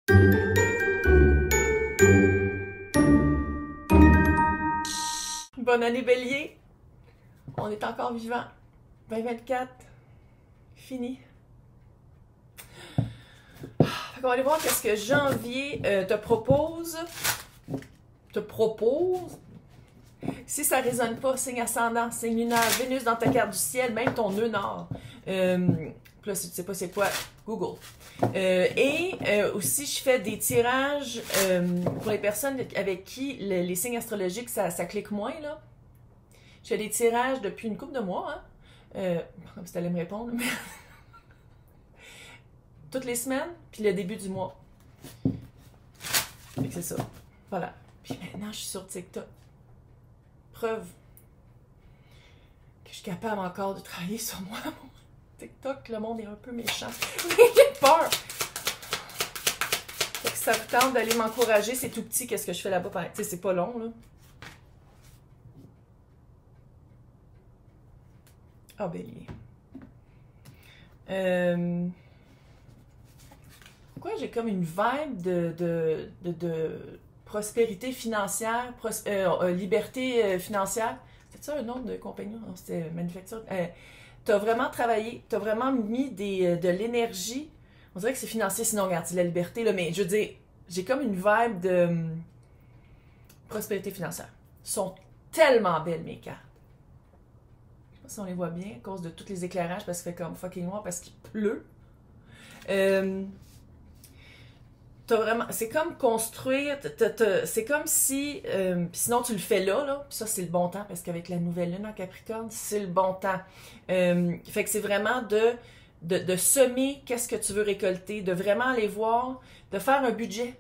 Bonne année Bélier! On est encore vivant. 2024, fini. On va aller voir qu'est-ce que janvier te propose. Si ça ne résonne pas, signe ascendant, signe lunaire, Vénus dans ta carte du ciel, même ton nœud nord. Là, si tu ne sais pas c'est quoi, Google. Aussi, je fais des tirages pour les personnes avec qui les signes astrologiques, ça clique moins, là. Je fais des tirages depuis une couple de mois, hein. Comme si tu allais me répondre, mais... toutes les semaines, puis le début du mois. C'est ça. Voilà. Puis maintenant, je suis sur TikTok. Preuve que je suis capable encore de travailler sur moi. TikTok, le monde est un peu méchant. J'ai peur. Fait que ça vous tente d'aller m'encourager. C'est tout petit, qu'est-ce que je fais là-bas. Tu sais, c'est pas long, là. Ah, Bélier. Pourquoi j'ai comme une vibe de prospérité financière, liberté financière? C'est ça un nom de compagnie? Non, c'était manufacture. T'as vraiment travaillé, t'as vraiment mis de l'énergie. On dirait que c'est financier, sinon regarde, c'est la liberté, là, mais je veux dire, j'ai comme une vibe de prospérité financière. Elles sont tellement belles, mes cartes. Je sais pas si on les voit bien à cause de tous les éclairages, parce qu'il fait comme fucking noir, parce qu'il pleut. Vraiment, c'est comme construire, c'est comme si, puis sinon tu le fais là, puis ça c'est le bon temps, parce qu'avec la nouvelle lune en Capricorne, c'est le bon temps. Fait que c'est vraiment de semer qu'est-ce que tu veux récolter, de vraiment aller voir, de faire un budget.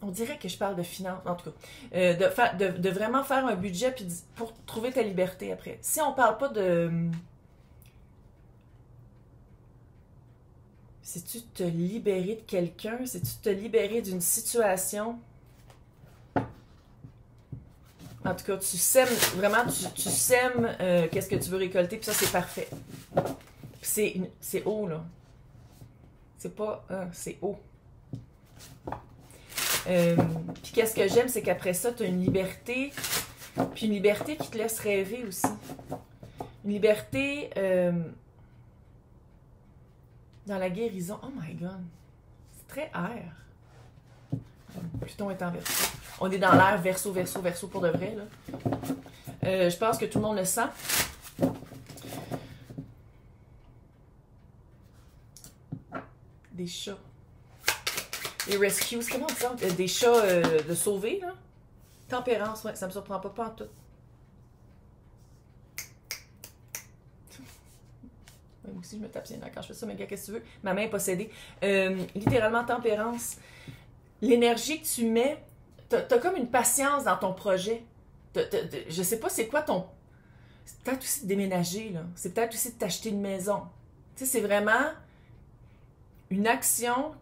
On dirait que je parle de finances, en tout cas. De vraiment faire un budget puis pour trouver ta liberté après. Si on parle pas de... C'est-tu te libérer de quelqu'un? C'est-tu te libérer d'une situation? En tout cas, tu sèmes, vraiment, tu sèmes qu'est-ce que tu veux récolter, puis ça, c'est parfait. C'est haut, là. C'est pas... c'est haut. Puis qu'est-ce que j'aime, c'est qu'après ça, tu as une liberté, puis une liberté qui te laisse rêver aussi. Une liberté... dans la guérison. Oh my God. C'est très air. Pluton est en verso. On est dans l'air verso pour de vrai, là. Je pense que tout le monde le sent. Des chats. Des rescues, comment on dit ça? Des chats de sauver, là. Tempérance, ouais, ça me surprend pas en tout. Moi aussi, je me tape bien quand je fais ça, mais gars, qu'est-ce que tu veux? Ma main est possédée. Littéralement, tempérance. L'énergie que tu mets, t'as comme une patience dans ton projet. Je sais pas c'est quoi ton... C'est peut-être aussi de déménager, là. C'est peut-être aussi de t'acheter une maison. Tu sais, c'est vraiment une action...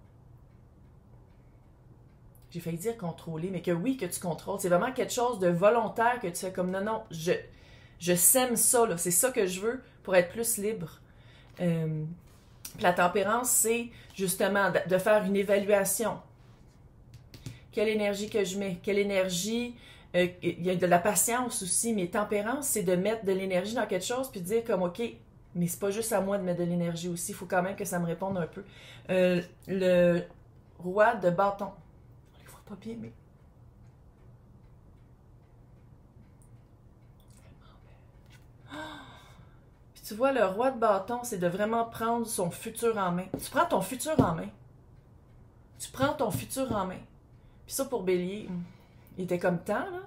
J'ai failli dire contrôler, mais que oui, que tu contrôles. C'est vraiment quelque chose de volontaire que tu fais comme non, je sème ça, là. C'est ça que je veux pour être plus libre. La tempérance, c'est justement de faire une évaluation. Quelle énergie que je mets? Quelle énergie? Il y a de la patience aussi, mais tempérance, c'est de mettre de l'énergie dans quelque chose puis de dire comme, OK, mais c'est pas juste à moi de mettre de l'énergie aussi, il faut quand même que ça me réponde un peu. Le roi de bâton. On les voit pas bien, mais... Tu vois, le roi de bâton, c'est de vraiment prendre son futur en main. Tu prends ton futur en main. Tu prends ton futur en main. Puis ça, pour Bélier, il était comme temps, là.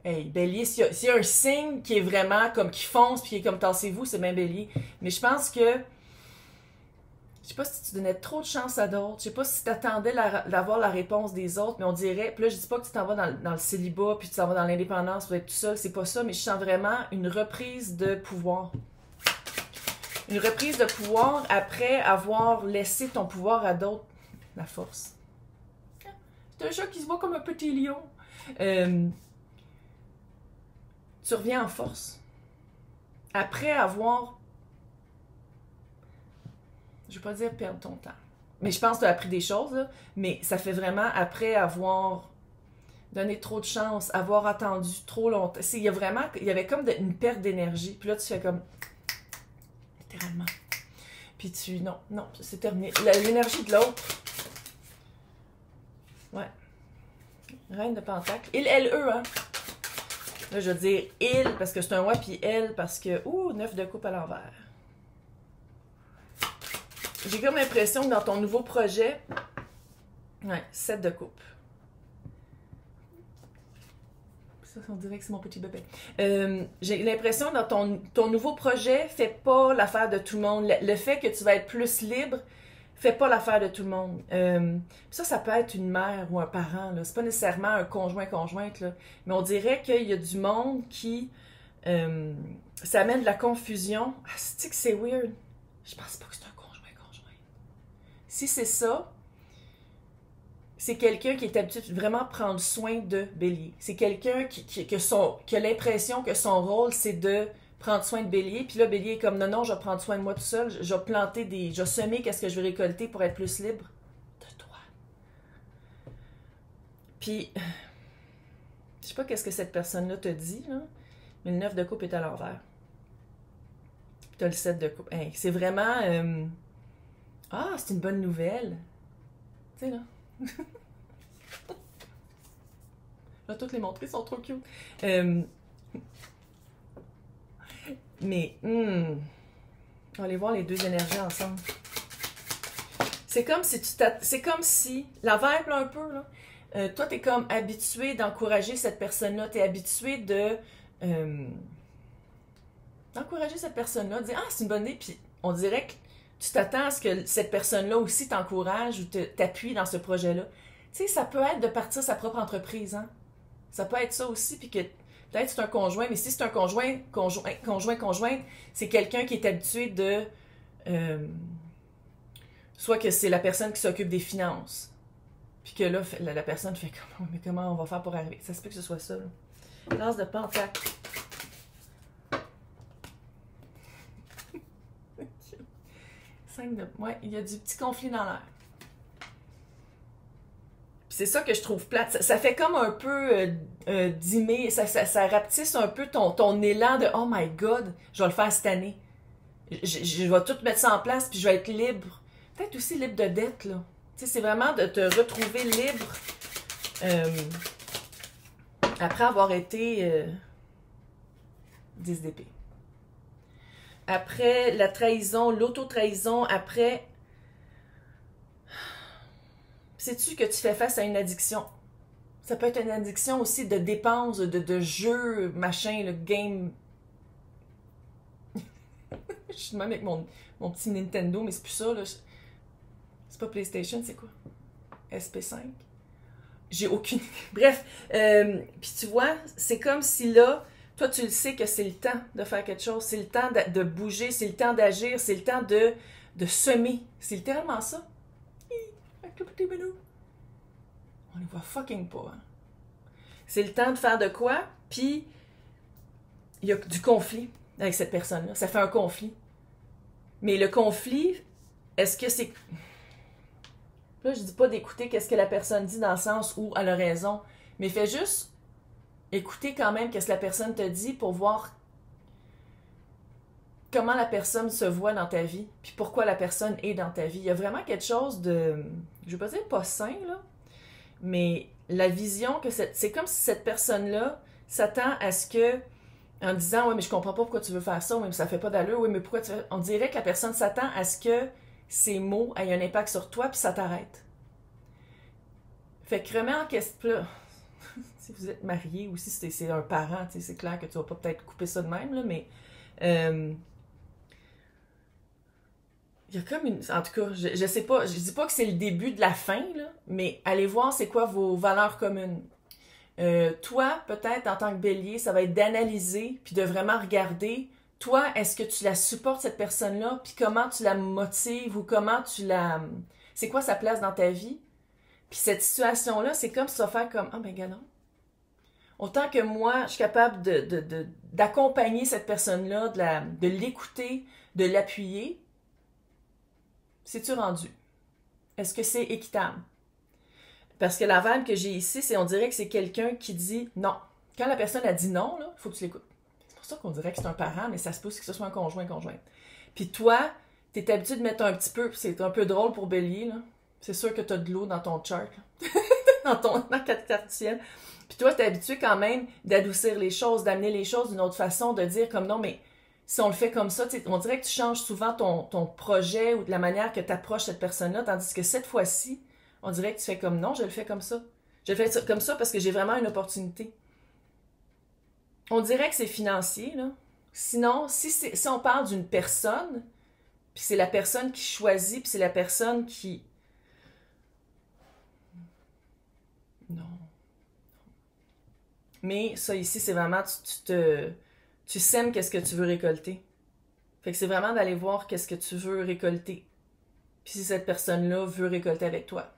Hey, Bélier, s'il y a un signe qui est vraiment comme qui fonce, puis qui est comme tassez-vous, c'est bien Bélier. Mais je pense que... Je sais pas si tu donnais trop de chance à d'autres. Je sais pas si tu attendais d'avoir la réponse des autres, mais on dirait... Puis là, je dis pas que tu t'en vas dans le célibat, puis tu t'en vas dans l'indépendance pour être tout seul. C'est pas ça, mais je sens vraiment une reprise de pouvoir. Une reprise de pouvoir après avoir laissé ton pouvoir à d'autres. La force. C'est un chat qui se voit comme un petit lion. Tu reviens en force. Après avoir... Je ne vais pas dire perdre ton temps. Mais je pense que tu as appris des choses, là. Mais ça fait vraiment après avoir donné trop de chance, avoir attendu trop longtemps. Il y avait comme une perte d'énergie. Puis là, tu fais comme, littéralement. Puis non, c'est terminé. L'énergie de l'autre. Ouais. Reine de Pentacle. Il, elle, eux, hein. Là, je veux dire il parce que c'est un ouais, puis elle parce que, neuf de coupe à l'envers. J'ai comme l'impression que dans ton nouveau projet, ouais, 7 de coupe. Ça, on dirait que c'est mon petit bébé. J'ai l'impression que dans ton nouveau projet, fais pas l'affaire de tout le monde. Le fait que tu vas être plus libre, fais pas l'affaire de tout le monde. Ça peut être une mère ou un parent. C'est pas nécessairement un conjointe, là. Mais on dirait qu'il y a du monde qui... ça amène de la confusion. Ah, c'est-tu que c'est weird? Je pense pas que c'est un conjoint. Si c'est ça... c'est quelqu'un qui est habitué de vraiment prendre soin de Bélier. C'est quelqu'un qui a l'impression que son rôle, c'est de prendre soin de Bélier. Puis là, Bélier est comme, non, je vais prendre soin de moi tout seul. Je vais planter je vais semer qu'est-ce que je vais récolter pour être plus libre de toi. Puis, je sais pas qu'est-ce que cette personne-là te dit, là, mais le 9 de coupe est à l'envers. Puis t'as le 7 de coupe. Hey, c'est vraiment... c'est une bonne nouvelle. Tu sais, là... Là, toutes les montrées sont trop cute. Mais, on va aller voir les deux énergies ensemble. C'est comme si c'est comme si, la vibe là, un peu, là, toi, t'es comme habitué d'encourager cette personne-là. T'es habitué d'encourager cette personne-là, de dire, c'est une bonne idée, puis on dirait que tu t'attends à ce que cette personne-là aussi t'encourage ou t'appuie dans ce projet-là. Tu sais, ça peut être de partir sa propre entreprise, hein. Ça peut être ça aussi, puis que peut-être c'est un conjoint, mais si c'est un conjoint, c'est quelqu'un qui est habitué de... soit que c'est la personne qui s'occupe des finances, puis que là, la personne fait comme, mais comment on va faire pour arriver? Ça se peut que ce soit ça, là. L'as de Pentacle. Ouais, il y a du petit conflit dans l'air. C'est ça que je trouve plate. Ça fait comme un peu dimmer, ça rapetisse un peu ton élan de « Oh my God, je vais le faire cette année. Je vais tout mettre ça en place, puis je vais être libre. » Peut-être aussi libre de dette, là. Tu sais, c'est vraiment de te retrouver libre après avoir été 10 d'épée. Après la trahison, l'auto-trahison, après... Sais-tu que tu fais face à une addiction? Ça peut être une addiction aussi de dépenses, de jeux, machin, le game. Je suis même avec mon petit Nintendo, mais c'est plus ça, là. C'est pas PlayStation, c'est quoi? SP5? J'ai aucune idée. Bref, puis tu vois, c'est comme si là, toi, tu le sais que c'est le temps de faire quelque chose, c'est le temps de bouger, c'est le temps d'agir, c'est le temps de semer. C'est littéralement ça. Avec le petit benou. On les voit fucking pas, hein. C'est le temps de faire de quoi, puis il y a du conflit avec cette personne-là. Ça fait un conflit. Mais le conflit, est-ce que c'est... Là, je dis pas d'écouter qu'est-ce que la personne dit dans le sens où elle a raison, mais fais juste écouter quand même qu'est-ce que la personne te dit pour voir comment la personne se voit dans ta vie, puis pourquoi la personne est dans ta vie. Il y a vraiment quelque chose de... Je vais pas dire pas sain, là, mais la vision que c'est comme si cette personne-là s'attend à ce que, en disant « Ouais, mais je comprends pas pourquoi tu veux faire ça, oui, mais ça fait pas d'allure, oui, mais pourquoi tu veux... » On dirait que la personne s'attend à ce que ces mots aient un impact sur toi, puis ça t'arrête. Fait que remets en question... Si vous êtes marié ou si c'est un parent, c'est clair que tu vas pas peut-être couper ça de même, là, mais... Il y a comme une... En tout cas, je sais pas, je dis pas que c'est le début de la fin, là, mais allez voir c'est quoi vos valeurs communes. Toi, peut-être, en tant que bélier, ça va être d'analyser, puis de vraiment regarder, toi, est-ce que tu la supportes, cette personne-là, puis comment tu la motives, ou comment tu la... C'est quoi sa place dans ta vie? Puis cette situation-là, c'est comme si ça va faire comme, ben gars, non. Autant que moi, je suis capable d'accompagner cette personne-là, de l'écouter, de l'appuyer, c'est-tu rendu? Est-ce que c'est équitable? Parce que la vibe que j'ai ici, c'est on dirait que c'est quelqu'un qui dit non. Quand la personne a dit non, il faut que tu l'écoutes. C'est pour ça qu'on dirait que c'est un parent, mais ça se peut que ce soit un conjoint. Puis toi, t'es habitué de mettre un petit peu, c'est un peu drôle pour Bélier, là. C'est sûr que t'as de l'eau dans ton chart, dans ta carte cartienne. Puis toi, t'es habitué quand même d'adoucir les choses, d'amener les choses d'une autre façon, de dire comme non, mais si on le fait comme ça, on dirait que tu changes souvent ton projet ou de la manière que tu approches cette personne-là, tandis que cette fois-ci, on dirait que tu fais comme non, je le fais comme ça. Je le fais comme ça parce que j'ai vraiment une opportunité. On dirait que c'est financier, là. Sinon, si on parle d'une personne, puis c'est la personne qui choisit, puis c'est la personne qui... Non. Mais ça ici, c'est vraiment, tu sèmes qu'est-ce que tu veux récolter. Fait que c'est vraiment d'aller voir qu'est-ce que tu veux récolter. Puis si cette personne-là veut récolter avec toi.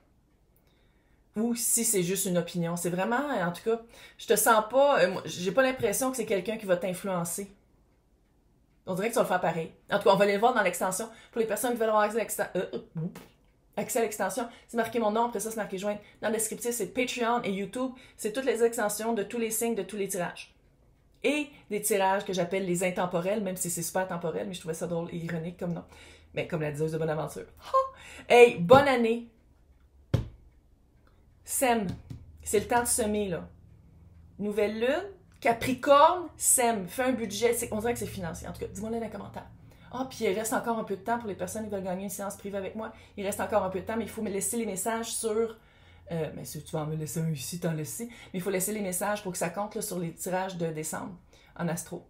Ou si c'est juste une opinion. C'est vraiment, en tout cas, je te sens pas, j'ai pas l'impression que c'est quelqu'un qui va t'influencer. On dirait que tu vas le faire pareil. En tout cas, on va aller le voir dans l'extension. Pour les personnes qui veulent avoir accès à l'extension, c'est marqué mon nom, après ça c'est marqué joindre. Dans le descriptif, c'est Patreon et YouTube. C'est toutes les extensions de tous les signes, de tous les tirages. Et des tirages que j'appelle les intemporels, même si c'est super temporel, mais je trouvais ça drôle et ironique comme nom. Mais comme la diseuse de Bonaventure. Hey, bonne année! Sème. C'est le temps de semer, là. Nouvelle lune, Capricorne, sème. Fais un budget. On dirait que c'est financier. En tout cas, dis-moi-le dans les commentaires. Puis il reste encore un peu de temps pour les personnes qui veulent gagner une séance privée avec moi. Il reste encore un peu de temps, mais il faut me laisser les messages sur... mais si tu vas en me laisser un ici, t'en laisser. Mais il faut laisser les messages pour que ça compte là, sur les tirages de décembre en astro.